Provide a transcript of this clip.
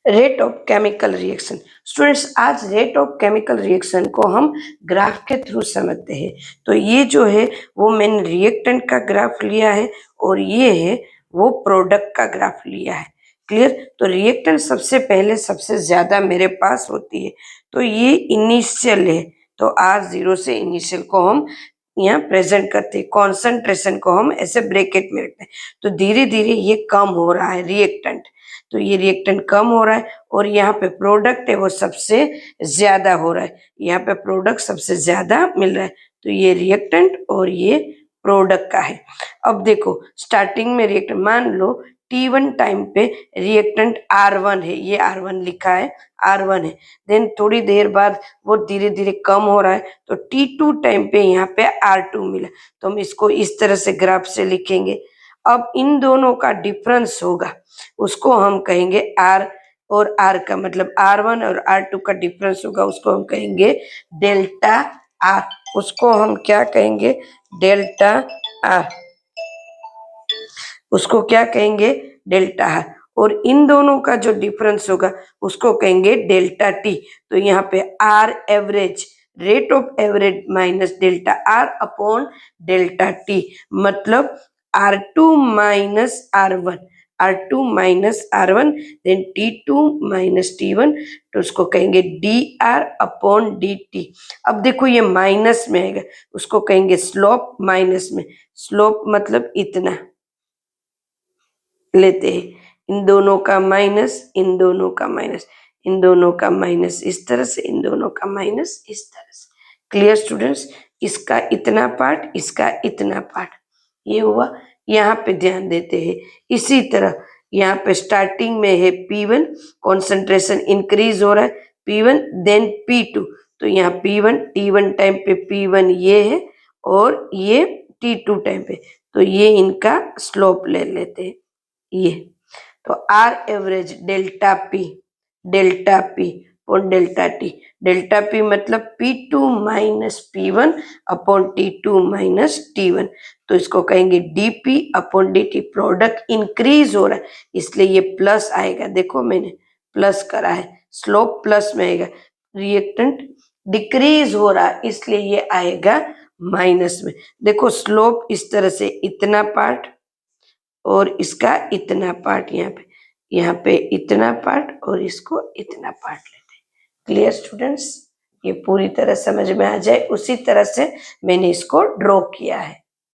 Rate of chemical reaction. Students, आज rate of chemical reaction को हम ग्राफ के थ्रू समझते हैं। तो ये जो है वो मैंने रिएक्टेंट का ग्राफ लिया है और ये है वो प्रोडक्ट का ग्राफ लिया है। क्लियर? तो रिएक्टेंट सबसे पहले सबसे ज्यादा मेरे पास होती है, तो ये इनिशियल है, तो R0 से इनिशियल को हम यहाँ प्रेजेंट करते हैं, कॉन्सेंट्रेशन को हम ऐसे ब्रैकेट में रखते हैं। तो धीरे धीरे ये कम हो रहा है रिएक्टेंट, तो ये रिएक्टेंट कम हो रहा है और यहाँ पे प्रोडक्ट है वो सबसे ज्यादा हो रहा है, यहाँ पे प्रोडक्ट सबसे ज्यादा मिल रहा है। तो ये रिएक्टेंट और ये प्रोडक्ट का है। अब देखो स्टार्टिंग में रिएक्टेंट मान लो T1 टाइम पे रिएक्टेंट R1 है, ये R1 लिखा है, R1 है। देन थोड़ी देर बाद वो धीरे धीरे कम हो रहा है, तो T2 टाइम पे यहाँ पे R2 मिला, तो हम इसको इस तरह से ग्राफ से लिखेंगे। अब इन दोनों का डिफरेंस होगा, उसको हम कहेंगे R, और R का मतलब R1 और R2 का डिफरेंस होगा, उसको हम कहेंगे डेल्टा R। उसको हम क्या कहेंगे? Delta R। उसको क्या कहेंगे? Delta R। और इन दोनों का जो डिफरेंस होगा उसको कहेंगे डेल्टा T। तो यहाँ पे R average, rate of average minus delta R upon delta T, मतलब R2 minus R1, R2 minus R1, then T2 minus T1, तो उसको कहेंगे DR अपॉन DT। अब देखो ये माइनस में आएगा, उसको कहेंगे स्लोप माइनस में, स्लोप मतलब इतना लेते हैं, इन दोनों का माइनस, इन दोनों का माइनस, इन दोनों का माइनस इस तरह से, इन दोनों का माइनस इस तरह से। Clear students? इसका इतना पार्ट, इसका इतना पार्ट, ये हुआ। यहाँ पे ध्यान देते हैं, इसी तरह यहाँ पे स्टार्टिंग में है P1, कॉन्सेंट्रेशन इंक्रीज हो रहा है P1, देन P2, तो यहाँ P1 T1 टाइम पे P1 ये है और ये T2 टाइम पे, तो ये इनका स्लोप ले लेते हैं ये। तो R average delta P, delta P और डेल्टा T, डेल्टा P मतलब P2 minus P1 upon T2 minus T1, तो इसको कहेंगे DP upon DT। Product increase हो रहा है इसलिए ये प्लस आएगा, देखो मैंने प्लस करा है, स्लोप प्लस में आएगा। रिएक्टेंट डिक्रीज हो रहा है इसलिए ये आएगा माइनस में। देखो स्लोप इस तरह से, इतना पार्ट और इसका इतना पार्ट, यहाँ पे इतना पार्ट और इसको इतना पार्ट लेते हैं। Clear students? ये पूरी तरह समझ में आ जाए उसी तरह से मैंने इसको ड्रॉ किया है।